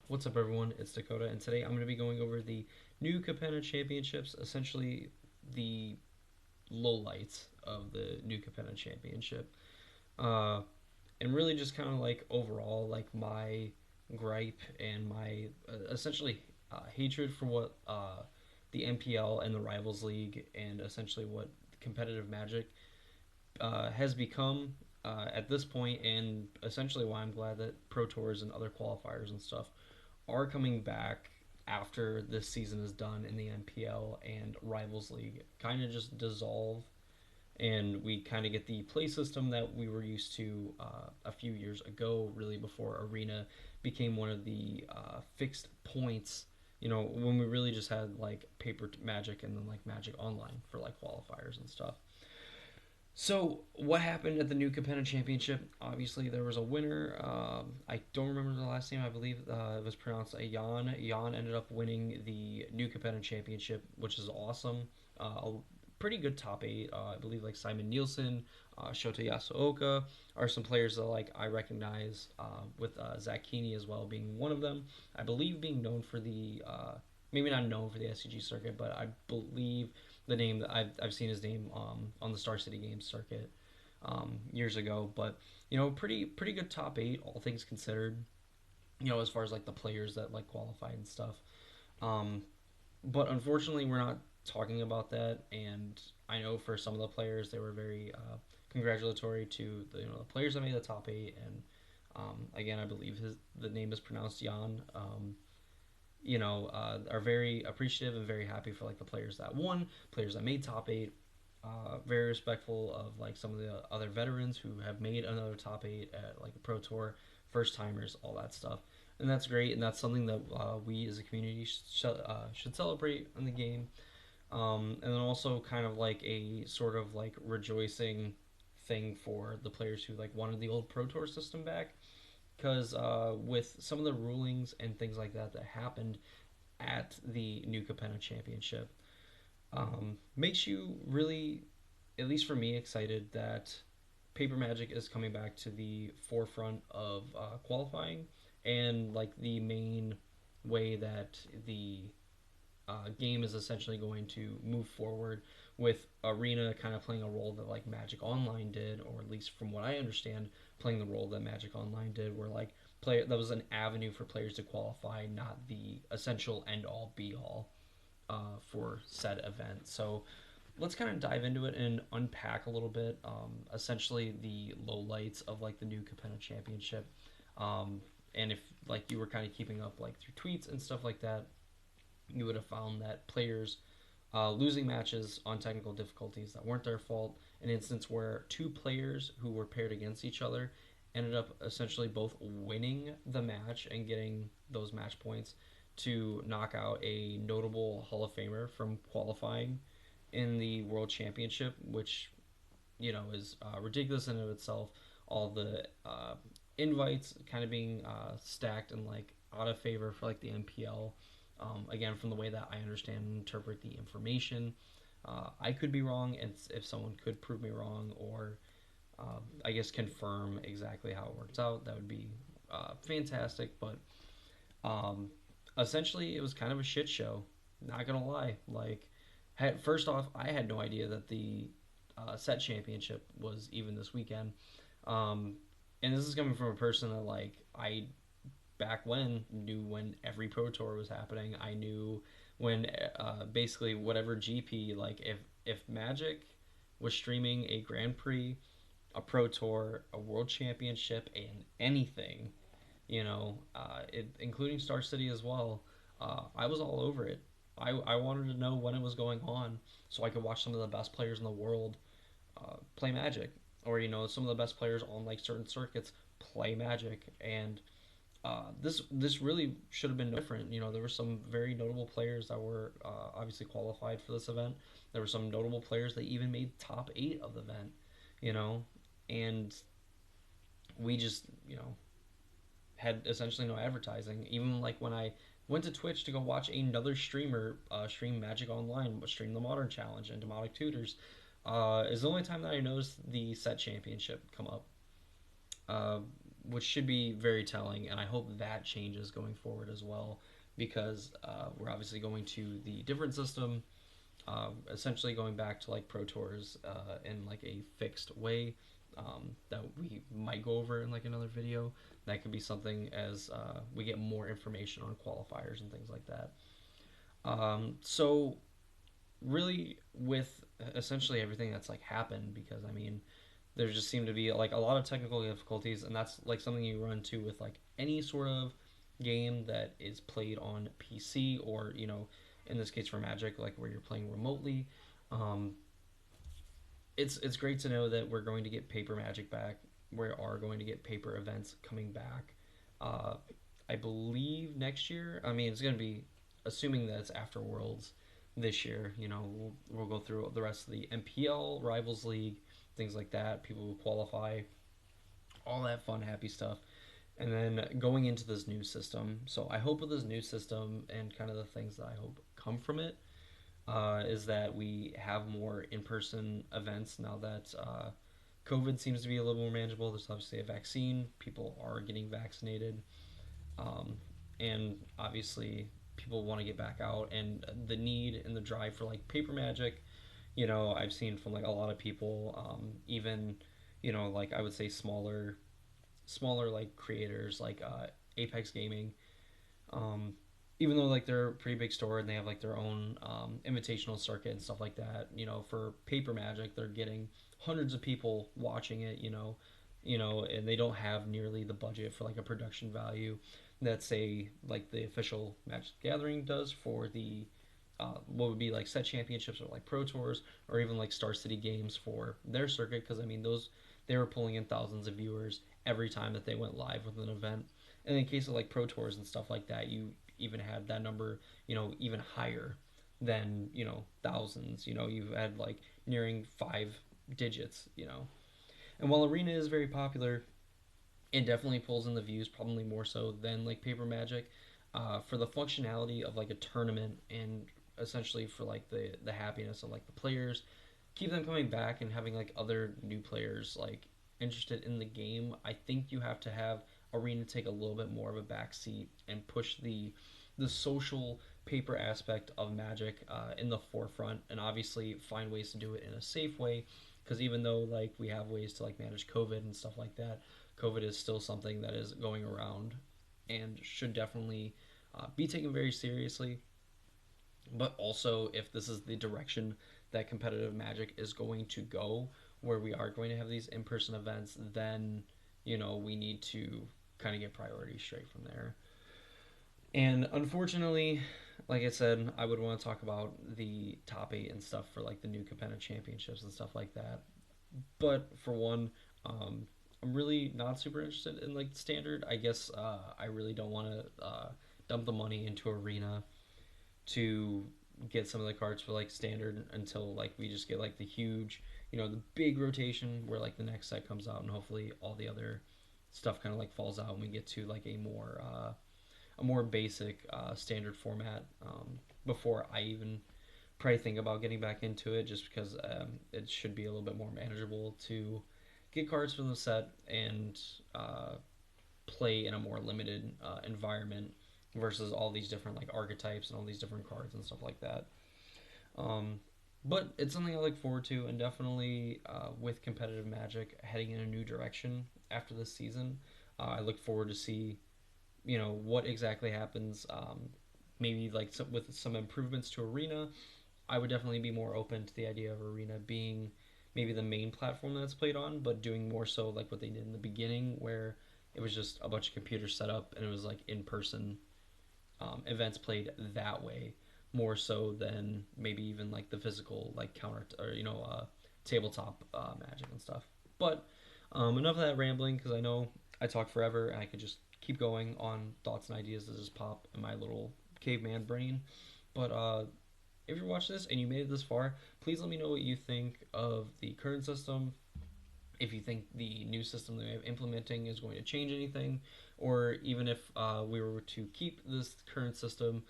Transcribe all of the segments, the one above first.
What's up, everyone? It's Dakota, and today I'm going to be going over the new Capenna Championships, essentially the lowlights of the new Capenna Championship, uh, and really just kind of like overall, like my gripe and my essentially hatred for what the NPL and the Rivals League and essentially what competitive Magic has become at this point, and essentially why I'm glad that Pro Tours and other qualifiers and stuff are coming back after this season is done in the NPL and Rivals League kind of just dissolve, and we kind of get the play system that we were used to a few years ago, really before Arena became one of the fixed points. When we really just had like paper Magic and then like Magic Online for like qualifiers and stuff. So, what happened at the new Capenna Championship? Obviously, there was a winner. I don't remember the last name. I believe it was pronounced a Jan. Jan ended up winning the new Capenna Championship, which is awesome. A pretty good top eight. I believe like Simon Nielsen, Shota Yasuoka are some players that like I recognize. With Zach Keeney as well being one of them. I believe being known for the maybe not known for the SCG circuit, but I believe the name that I've seen his name on the Star City Games circuit years ago. But pretty good top eight, all things considered. As far as like the players that like qualified and stuff. Um, but unfortunately, we're not talking about that. And I know for some of the players, they were very congratulatory to the players that made the top eight. And again, I believe the name is pronounced Jan. Are very appreciative and very happy for like the players that won, players that made top eight. Very respectful of like some of the other veterans who have made another top eight at like a pro tour, first timers, all that stuff, and that's great. And that's something that we as a community should celebrate in the game. And then also kind of like a sort of like rejoicing thing for the players who like wanted the old pro tour system back, because with some of the rulings and things like that happened at the new Capenna Championship, makes you really, at least for me, excited that Paper Magic is coming back to the forefront of qualifying, and like the main way that the game is essentially going to move forward, with Arena kind of playing a role that like Magic Online did, or at least from what I understand, playing the role that Magic Online did, where like play that was an avenue for players to qualify, not the essential end all be all for said event. So let's kind of dive into it and unpack a little bit. Essentially, the lowlights of like the new Capenna Championship, and if like you were kind of keeping up like through tweets and stuff like that, you would have found that players losing matches on technical difficulties that weren't their fault. An instance where two players who were paired against each other ended up essentially both winning the match and getting those match points to knock out a notable Hall of Famer from qualifying in the World Championship, which is ridiculous in and of itself. All the invites kind of being stacked and like out of favor for like the NPL. Again, from the way that I understand and interpret the information, I could be wrong, and if someone could prove me wrong, or I guess confirm exactly how it works out, that would be fantastic. But um, essentially, it was kind of a shit show. Not gonna lie. Like, first off, I had no idea that the set championship was even this weekend. Um, and this is coming from a person that like I back when knew when every pro tour was happening. I knew when basically whatever GP, like if Magic was streaming a Grand Prix, a pro tour, a world championship, and anything, including Star City as well, I was all over it. I wanted to know when it was going on so I could watch some of the best players in the world play Magic, or some of the best players on like certain circuits play Magic. And this really should have been different. There were some very notable players that were obviously qualified for this event. There were some notable players that even made top eight of the event. You know, and we just had essentially no advertising. Even like when I went to Twitch to go watch another streamer stream Magic Online, stream the Modern Challenge and Demonic Tutors, is the only time that I noticed the set championship come up. Uh, which should be very telling, and I hope that changes going forward as well, because we're obviously going to the different system, essentially going back to like Pro Tours in like a fixed way, that we might go over in like another video. That could be something as we get more information on qualifiers and things like that. So really, with essentially everything that's like happened, because I mean, there just seem to be like a lot of technical difficulties, and that's like something you run into with like any sort of game that is played on PC, or in this case for Magic, like where you're playing remotely. Um, it's great to know that we're going to get paper Magic back. We are going to get paper events coming back. Uh, I believe next year. I mean, it's going to be assuming that it's after Worlds this year. We'll go through the rest of the MPL, Rivals League, things like that. People will qualify, all that fun, happy stuff. And then going into this new system. So I hope with this new system and kind of the things that I hope come from it, is that we have more in-person events now that COVID seems to be a little more manageable. There's obviously a vaccine. People are getting vaccinated. Um, and obviously people want to get back out, and the need and the drive for like paper Magic, I've seen from like a lot of people, even like I would say smaller like creators like Apex Gaming, um, even though like they're a pretty big store and they have like their own invitational circuit and stuff like that. For paper Magic, they're getting hundreds of people watching it. And they don't have nearly the budget for like a production value that say like the official Magic the Gathering does for the what would be like set championships or like pro tours, or even like Star City games for their circuit, because I mean those, they were pulling in thousands of viewers every time that they went live with an event. And in case of like pro tours and stuff like that, you even had that number, even higher than thousands. You've had like nearing 5 digits. And while Arena is very popular, it definitely pulls in the views, probably more so than like paper Magic, for the functionality of like a tournament, and essentially for like the happiness of like the players, keep them coming back and having like other new players like interested in the game. I think you have to have Arena take a little bit more of a backseat and push the social paper aspect of Magic in the forefront, and obviously find ways to do it in a safe way. Because even though like we have ways to like manage COVID and stuff like that, COVID is still something that is going around and should definitely be taken very seriously. But also, if this is the direction that competitive Magic is going to go, where we are going to have these in-person events, then we need to kind of get priorities straight from there. And unfortunately, like I said, I would want to talk about the top eight and stuff for like the new Capenna championships and stuff like that. But for one, um, I'm really not super interested in like standard. I guess I really don't want to dump the money into Arena to get some of the cards for like standard until like we just get like the huge, the big rotation where like the next set comes out, and hopefully all the other stuff kind of like falls out and we get to like a more basic standard format, before I even probably think about getting back into it, just because it should be a little bit more manageable to get cards from the set and play in a more limited environment versus all these different like archetypes and all these different cards and stuff like that. Um, but it's something I look forward to, and definitely with competitive Magic heading in a new direction after this season, I look forward to see what exactly happens. Maybe like with some improvements to Arena, I would definitely be more open to the idea of Arena being maybe the main platform that's played on, but doing more so like what they did in the beginning, where it was just a bunch of computers set up and it was like in person events played that way, more so than maybe even like the physical like counter or tabletop Magic and stuff. But enough of that rambling, because I know I talk forever and I could just keep going on thoughts and ideas that just pop in my little caveman brain. But if you're watching this and you made it this far, please let me know what you think of the current system. If you think the new system that we're implementing is going to change anything, or even if we were to keep this current system,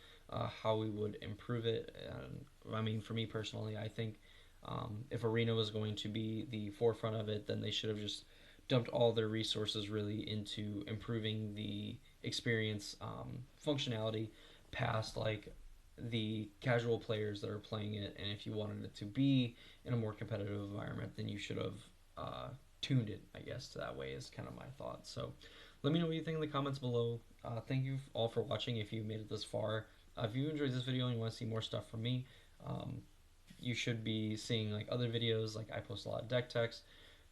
how we would improve it. And, I mean, for me personally, I think if Arena was going to be the forefront of it, then they should have just dumped all their resources really into improving the experience, functionality past like the casual players that are playing it. And if you wanted it to be in a more competitive environment, then you should have uh, tuned it, I guess, to that way is kind of my thought. So let me know what you think in the comments below. Thank you all for watching if you made it this far. If you enjoyed this video and you want to see more stuff from me, um, you should be seeing like other videos. Like I post a lot of deck techs,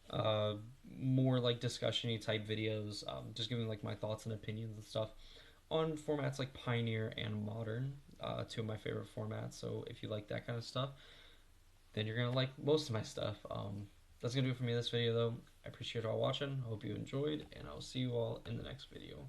uh, more like discussion-y type videos, just giving like my thoughts and opinions and stuff on formats like Pioneer and Modern, two of my favorite formats. So if you like that kind of stuff, then you're gonna like most of my stuff. That's gonna do it for me in this video though. I appreciate you all watching. I hope you enjoyed, and I'll see you all in the next video.